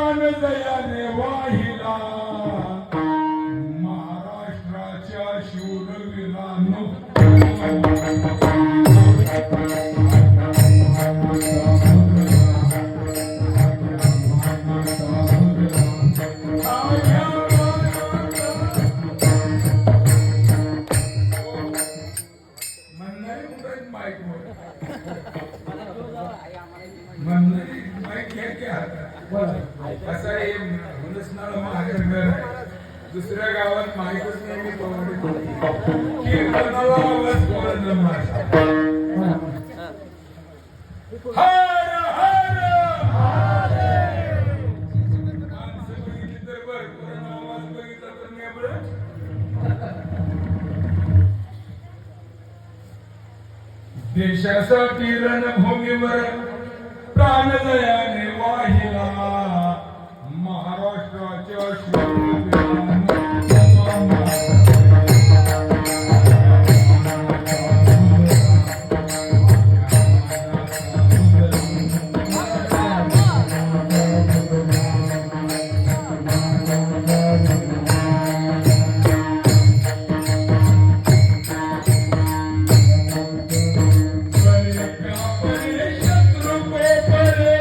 प्राण दयाने वाहिला महाराष्ट्राच्या शूरवीरांनो दुसऱ्या गावात माहितच नाही मी कीर्तनाला आवाज पडला माझा हर हर माणसं बघितली तर भरपूर आवाज बघितला तर मी आपलं देशासाठी रणभूमीवर प्राणदयाने वाहिला महाराष्ट्राच्या शत्रु को परे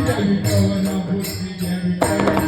द्यावी कवना बुद्धी द्यावी कवना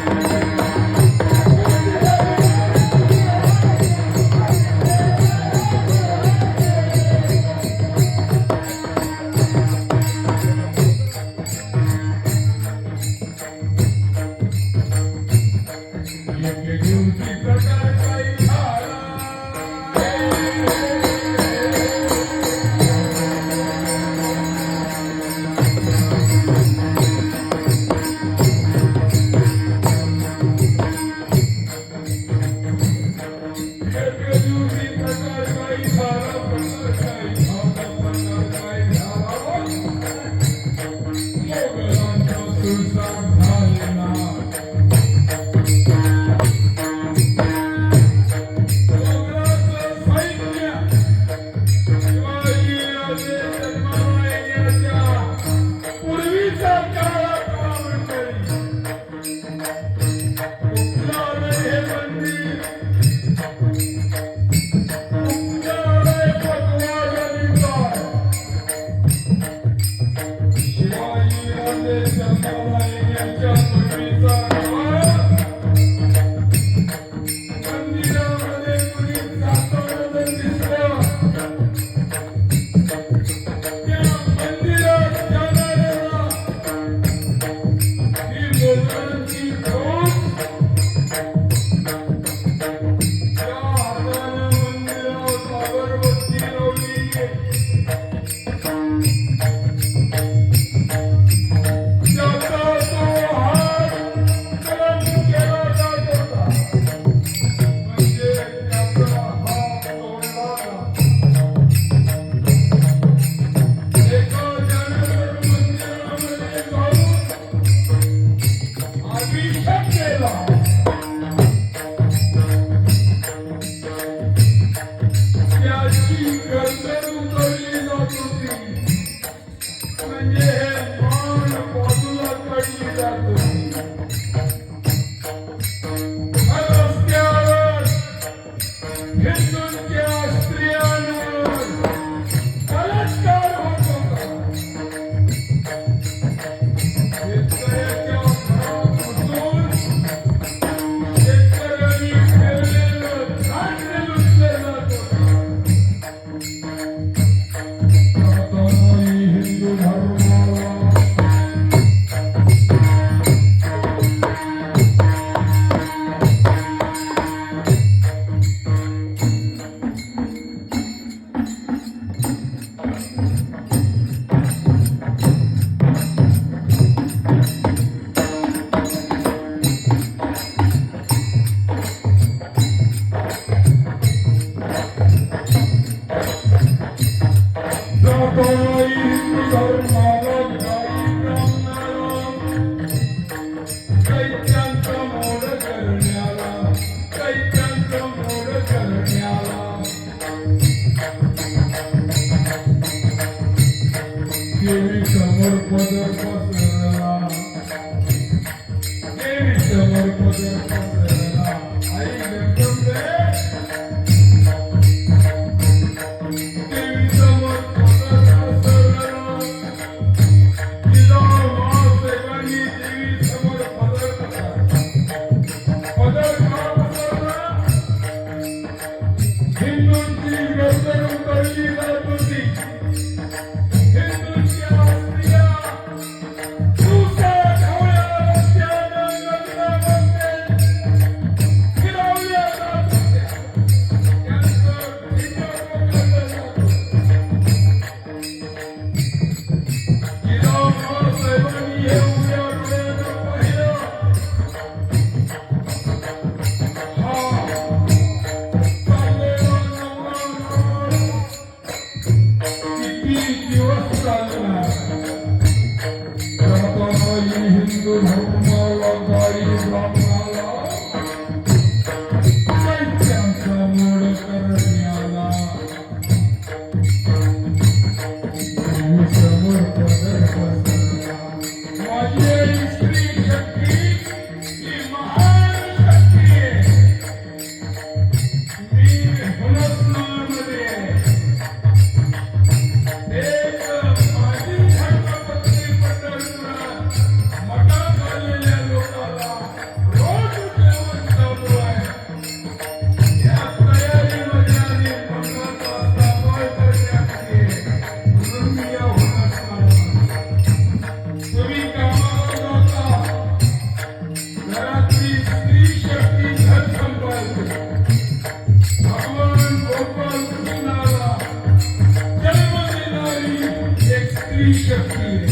वेगळी शक्ती आहे.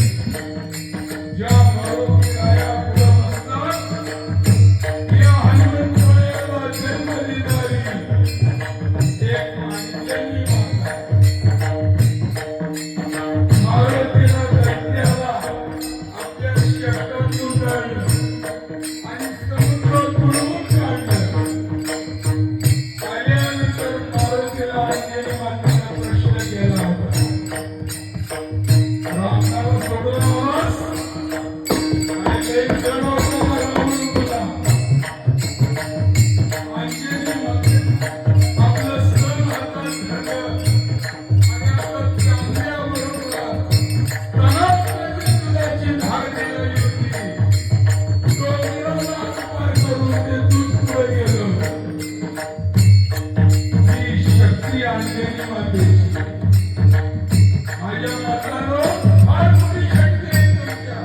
ज्या मारुतीराया पुढं असतात या हनुमंतरायाला जन्म देणारी एक अंजनी माता. मारुतीला दैत्याला आपल्या शब्दातून काढलं आणि समुद्रात बुडवून काढलं. आल्यानंतर मारुतीला अंजनी मातेचा प्रश्न केला होता, रामाला सोडून आलास आणि एक जण होता रावण तुला. अंजनी माते आपलं स्तन हातात धरलं आणि आता चांगल्याबरोबर स्तनात दुधाची धार दिलेली होती. डोंगराला पार करून ते दूध पुढे गेलं. ही शक्ती अंजनी मातेची. माझ्या मातानो फार मोठी शक्ती आहे तुमच्या.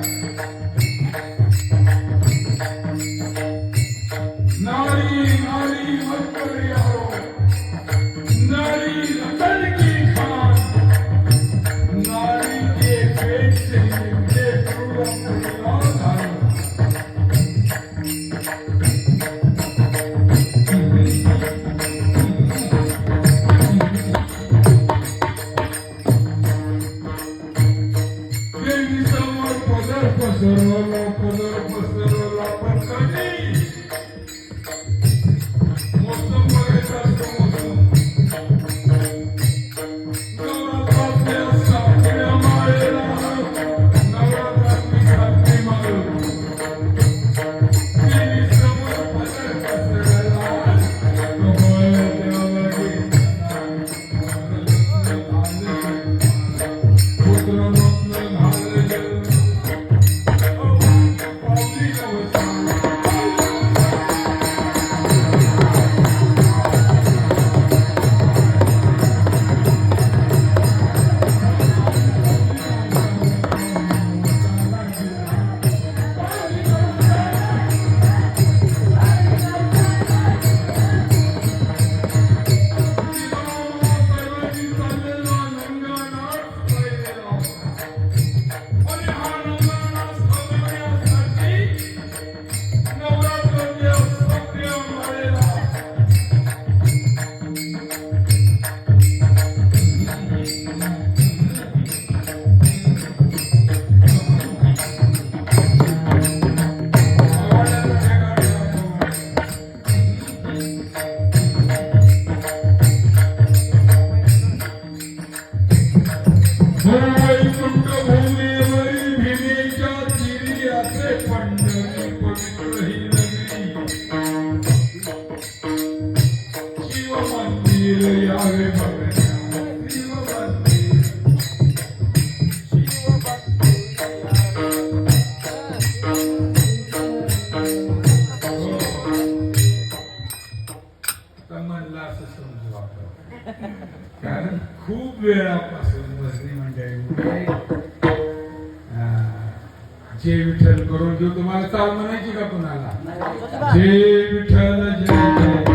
नारी नारी मत कर यारो, नारी रतन की खान, नारी के पेट से निकले प्रभु अपना धारण. देवी समोर पदर पसरवला पण कधी मोसम बघायचा असतो. नवरात्रातल्या सातव्या माळेला नवरात्रातली सातवी माळ. देवी समोर पदर पसरवला देवाला वैकुंठ भूमीवरी भीमेच्या तीरी असे पंढरी पवित्र ही नगरी. शिव मंदिर यावे बघण्या शिव मंदिर. म्हणला असं समजू आपण, कारण खूप वेळापासून भजनी मंडळी जय विठ्ठल करून देऊ. तुम्हाला चाल म्हणायची का कुणाला? जय विठ्ठल जय